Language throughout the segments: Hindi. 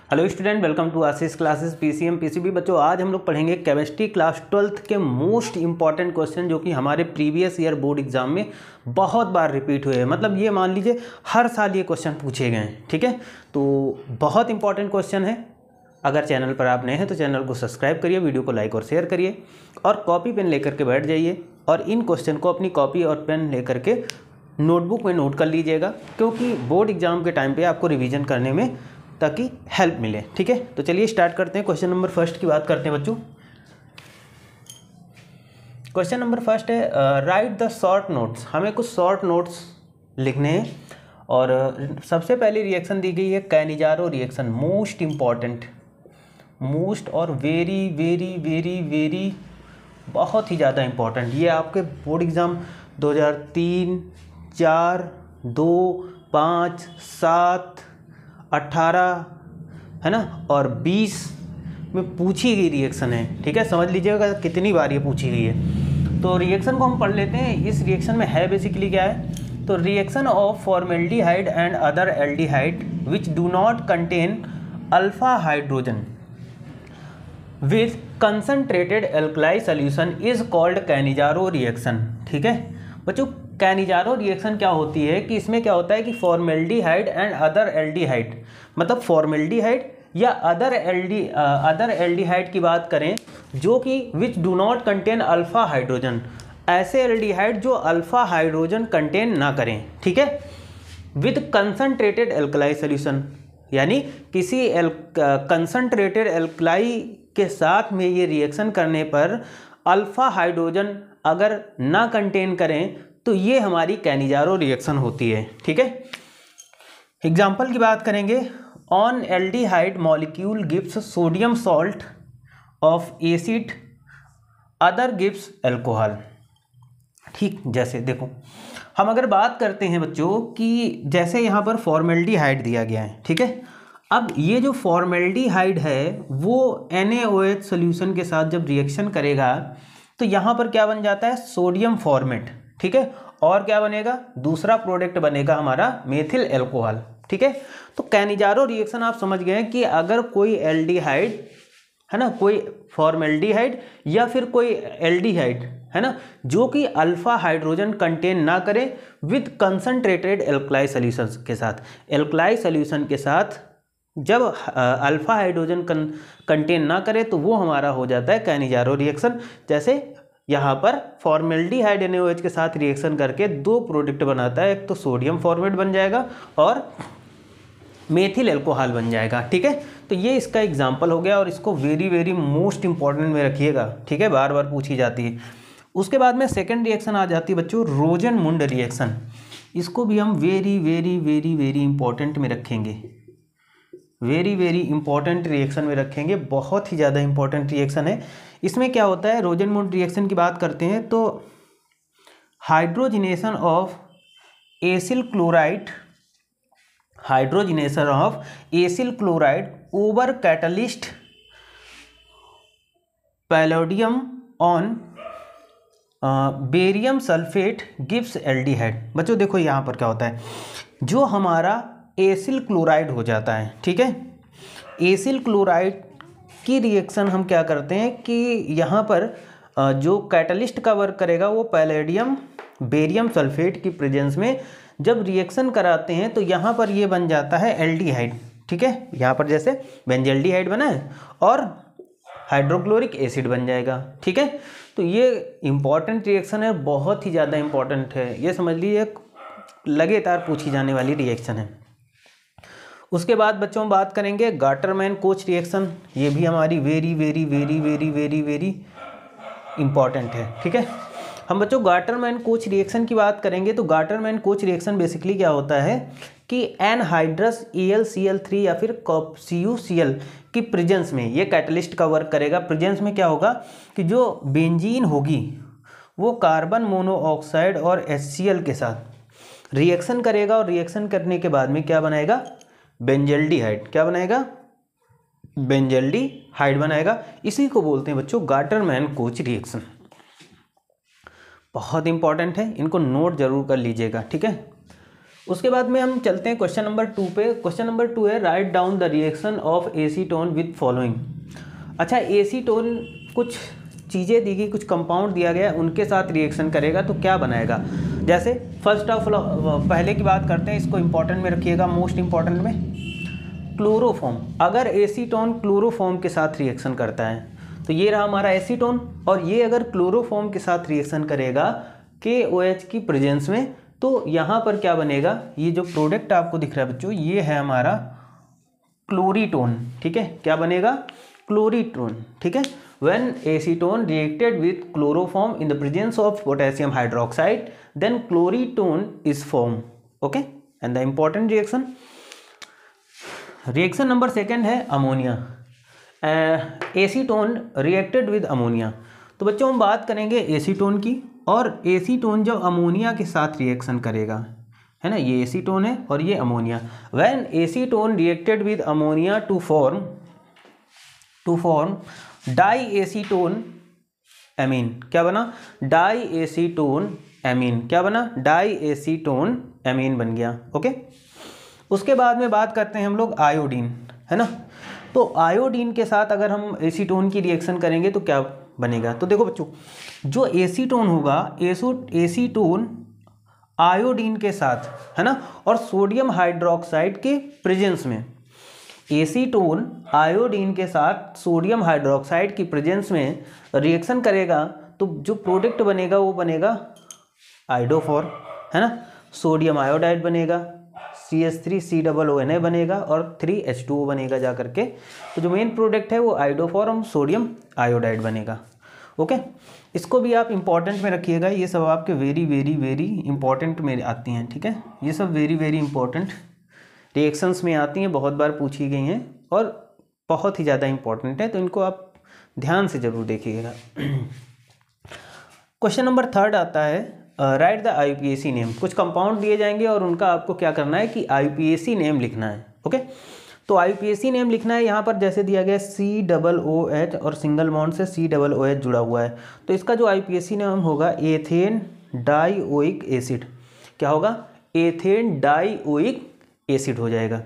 Hello student, welcome to Ashish classes PCM PCB. बच्चों, आज हम लोग पढ़ेंगे केमिस्ट्री क्लास 12th के मोस्ट इंपॉर्टेंट क्वेश्चन जो कि हमारे प्रीवियस ईयर बोर्ड एग्जाम में बहुत बार रिपीट हुए हैं। मतलब ये मान लीजिए हर साल ये क्वेश्चन पूछे गए हैं। ठीक है, तो बहुत इंपॉर्टेंट क्वेश्चन है। अगर चैनल पर आप नए हैं तो चैनल को सब्सक्राइब करिए, वीडियो को लाइक और शेयर करिए और कॉपी पेन लेकर के बैठ जाइए और इन क्वेश्चन को अपनी कॉपी और पेन लेकर के नोटबुक में नोट कर लीजिएगा, क्योंकि बोर्ड एग्जाम के टाइम पे आपको रिवीजन करने में ताकि हेल्प मिले। ठीक है, तो चलिए स्टार्ट करते हैं। क्वेश्चन नंबर फर्स्ट की बात करते हैं बच्चों। क्वेश्चन नंबर फर्स्ट है राइट द शॉर्ट नोट्स। हमें कुछ शॉर्ट नोट्स लिखने हैं और सबसे पहली रिएक्शन दी गई है Cannizzaro reaction. Most important, most और वेरी वेरी वेरी वेरी बहुत ही ज़्यादा इम्पॉर्टेंट। ये आपके बोर्ड एग्ज़ाम 2003, 4, 2, 5, 7, 18 है ना और 20 में पूछी गई रिएक्शन है। ठीक है, समझ लीजिएगा कितनी बार ये पूछी गई है। तो रिएक्शन को हम पढ़ लेते हैं। इस रिएक्शन में है बेसिकली क्या है, तो reaction of formaldehyde and other aldehyde which do not contain alpha hydrogen with concentrated alkali solution is called Cannizzaro reaction. ठीक है बच्चों, कैनिजारो रिएक्शन क्या होती है कि इसमें क्या होता है कि फॉर्मेल्डिहाइड एंड अदर एल्डिहाइड, मतलब फॉर्मेल्डिहाइड या अदर एल्डिहाइड की बात करें जो कि which do not contain alpha hydrogen, ऐसे एल्डिहाइड जो अल्फा हाइड्रोजन कंटेन ना करें। ठीक है, विद कंसनट्रेटेड एल्कलाई सोल्यूशन, यानी किसी कंसनट्रेटेड एल्कलाई के साथ में ये रिएक्शन करने पर अल्फा हाइड्रोजन अगर ना कंटेन करें तो ये हमारी कैनिजारो रिएक्शन होती है। ठीक है, एग्जाम्पल की बात करेंगे। On aldehyde molecule gives sodium salt of acid, other gives alcohol. ठीक, जैसे देखो हम अगर बात करते हैं बच्चों कि जैसे यहाँ पर फॉर्मेल्डिहाइड दिया गया है। ठीक है, अब ये जो फॉर्मेल्डिहाइड है वो NaOH सोल्यूशन के साथ जब रिएक्शन करेगा तो यहाँ पर क्या बन जाता है, सोडियम फॉर्मेट। ठीक है, और क्या बनेगा, दूसरा प्रोडक्ट बनेगा हमारा मेथिल एल्कोहल। ठीक है, तो कैनिजारो रिएक्शन आप समझ गए कि अगर कोई एल्डिहाइड है ना, कोई फॉर्मेल्डिहाइड या फिर कोई एल्डिहाइड है ना जो कि अल्फा हाइड्रोजन कंटेन ना करे विद कंसनट्रेटेड एल्कलाई सॉल्यूशंस के साथ, एल्कलाई सॉल्यूशन के साथ जब अल्फा हाइड्रोजन कंटेन ना करे तो वो हमारा हो जाता है कैनिजारो रिएक्शन। जैसे यहाँ पर फॉर्मेल्डिहाइड NaOH के साथ रिएक्शन करके दो प्रोडक्ट बनाता है, एक तो सोडियम फॉर्मेट बन जाएगा और मेथिल एल्कोहल बन जाएगा। ठीक है, तो ये इसका एग्जाम्पल हो गया और इसको वेरी वेरी मोस्ट इंपॉर्टेंट में रखिएगा। ठीक है, बार बार पूछी जाती है। उसके बाद में सेकेंड रिएक्शन आ जाती है बच्चों, रोजनमुंड रिएक्शन। इसको भी हम very very very very important में रखेंगे, वेरी वेरी इंपॉर्टेंट रिएक्शन में रखेंगे। बहुत ही ज़्यादा इंपॉर्टेंट रिएक्शन है। इसमें क्या होता है, रोजनमुंड रिएक्शन की बात करते हैं तो hydrogenation of acyl chloride, hydrogenation of acyl chloride over catalyst palladium on barium sulphate gives aldehyde. बच्चों देखो यहाँ पर क्या होता है, जो हमारा एसिल क्लोराइड हो जाता है। ठीक है, एसिल क्लोराइड की रिएक्शन हम क्या करते हैं कि यहाँ पर जो कैटलिस्ट का वर्क करेगा वो पैलेडियम बेरियम सल्फेट की प्रेजेंस में जब रिएक्शन कराते हैं तो यहाँ पर ये बन जाता है एल्डिहाइड। ठीक है, यहाँ पर जैसे बेंजल्डिहाइड बना है और हाइड्रोक्लोरिक एसिड बन जाएगा। ठीक है, तो ये इंपॉर्टेंट रिएक्शन है, बहुत ही ज़्यादा इंपॉर्टेंट है। ये समझ लीजिए लगातार पूछी जाने वाली रिएक्शन है। उसके बाद बच्चों हम बात करेंगे गाटरमैन कोच रिएक्शन। ये भी हमारी very very very very very very important है। ठीक है, हम बच्चों गाटरमैन कोच रिएक्शन की बात करेंगे तो गाटरमैन कोच रिएक्शन बेसिकली क्या होता है कि एनहाइड्रस AlCl3 या फिर CuCl की प्रेजेंस में ये कैटलिस्ट का वर्क करेगा। प्रेजेंस में क्या होगा कि जो बेंजीन होगी वो कार्बन मोनोऑक्साइड और HCl के साथ रिएक्शन करेगा और रिएक्शन करने के बाद में क्या बनाएगा, बेंजल्डिहाइड। क्या बनाएगा, बेंजल्डिहाइड बनाएगा। इसी को बोलते हैं बच्चों गाटरमैन कोच रिएक्शन। बहुत इंपॉर्टेंट है, इनको नोट जरूर कर लीजिएगा। ठीक है, उसके बाद में हम चलते हैं क्वेश्चन नंबर 2 पे। क्वेश्चन नंबर 2 है write down the reaction of acetone with following. अच्छा, एसीटोन कुछ चीज़ें दी गई, कुछ कंपाउंड दिया गया, उनके साथ रिएक्शन करेगा तो क्या बनाएगा। जैसे फर्स्ट ऑफ पहले की बात करते हैं, इसको इंपॉर्टेंट में रखिएगा, मोस्ट इंपॉर्टेंट में क्लोरोफॉर्म। अगर एसीटोन क्लोरोफॉर्म के साथ रिएक्शन करता है तो ये रहा हमारा एसीटोन, और ये अगर क्लोरोफॉर्म के साथ रिएक्शन करेगा KOH की प्रेजेंस में तो यहाँ पर क्या बनेगा, ये जो प्रोडक्ट आपको दिख रहा है बच्चों, ये है हमारा क्लोरीटोन। ठीक है, क्या बनेगा, क्लोरीटोन। ठीक है, when acetone reacted with chloroform in the presence of potassium hydroxide then chloritone is formed. Okay, and the important reaction number 2 है ammonia. Acetone reacted with ammonia. तो बच्चों हम बात करेंगे एसीटोन की, और एसीटोन जब अमोनिया के साथ रिएक्शन करेगा, है ना, ये एसीटोन है और ये ammonia. When acetone reacted with ammonia to form di acetone amine, क्या बना, डाई एसीटोन एमीन, क्या बना, डाई एसीटोन एमीन बन गया। ओके, उसके बाद में बात करते हैं हम लोग आयोडीन, है ना। तो आयोडीन के साथ अगर हम एसीटोन की रिएक्शन करेंगे तो क्या बनेगा। तो देखो बच्चों, जो एसीटोन होगा, एसीटोन आयोडीन के साथ, है ना, और सोडियम हाइड्रोक्साइड के प्रेजेंस में, एसीटोन आयोडीन के साथ सोडियम हाइड्रोक्साइड की प्रेजेंस में रिएक्शन करेगा तो जो प्रोडक्ट बनेगा वो बनेगा आइडोफॉर, है ना, सोडियम आयोडाइड बनेगा, CH3COONA बनेगा और 3H2O बनेगा जा करके। तो जो मेन प्रोडक्ट है वो आइडोफॉर और सोडियम आयोडाइड बनेगा। ओके, इसको भी आप इंपॉर्टेंट में रखिएगा, ये सब आपके वेरी वेरी वेरी इंपॉर्टेंट में आती हैं। ठीक है, ये सब वेरी वेरी इंपॉर्टेंट रिएक्शंस में आती हैं, बहुत बार पूछी गई हैं और बहुत ही ज़्यादा इंपॉर्टेंट है, तो इनको आप ध्यान से ज़रूर देखिएगा। क्वेश्चन नंबर 3 आता है राइट द IUPAC नेम। कुछ कंपाउंड दिए जाएंगे और उनका आपको क्या करना है कि IUPAC नेम लिखना है। ओके, तो IUPAC नेम लिखना है। यहाँ पर जैसे दिया गया COOH और सिंगल बॉन्ड से COOH जुड़ा हुआ है, तो इसका जो IUPAC नेम होगा एथेन डाइओइक एसिड, क्या होगा, एथेन डाइओइक एसिड हो जाएगा।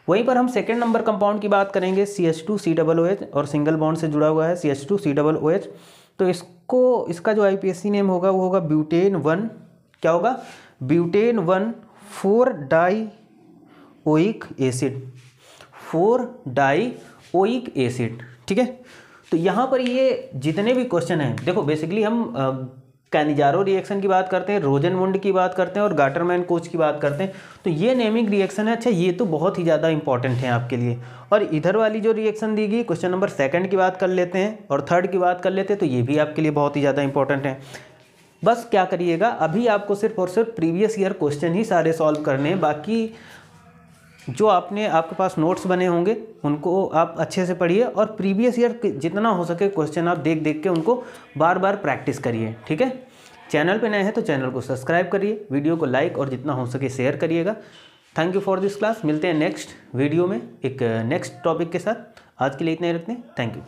वहीं पर हम सेकेंड नंबर कंपाउंड की बात करेंगे, CH2COOH और सिंगल बॉन्ड से जुड़ा हुआ है CH2COOH, तो इसका जो IUPAC नेम होगा वो होगा ब्यूटेन 1, क्या होगा, butane 1 4 dioic acid, 4 dioic acid. ठीक है, तो यहाँ पर ये जितने भी क्वेश्चन हैं, देखो बेसिकली हम कैनिजारो रिएक्शन की बात करते हैं, रोजनमुंड की बात करते हैं और गाटरमैन कोच की बात करते हैं, तो ये नेमिंग रिएक्शन है। अच्छा, ये तो बहुत ही ज़्यादा इंपॉर्टेंट है आपके लिए। और इधर वाली जो रिएक्शन दी गई, क्वेश्चन नंबर 2 की बात कर लेते हैं और 3 की बात कर लेते हैं, तो ये भी आपके लिए बहुत ही ज़्यादा इंपॉर्टेंट है। बस क्या करिएगा, अभी आपको सिर्फ और सिर्फ प्रीवियस ईयर क्वेश्चन ही सारे सॉल्व करने हैं, बाकी जो आपके पास नोट्स बने होंगे उनको आप अच्छे से पढ़िए और प्रीवियस ईयर जितना हो सके क्वेश्चन आप देख देख के उनको बार बार प्रैक्टिस करिए। ठीक है, चैनल पे नए हैं तो चैनल को सब्सक्राइब करिए, वीडियो को लाइक और जितना हो सके शेयर करिएगा। Thank you for this class. मिलते हैं नेक्स्ट वीडियो में एक नेक्स्ट टॉपिक के साथ। आज के लिए इतना ही रखते हैं। Thank you.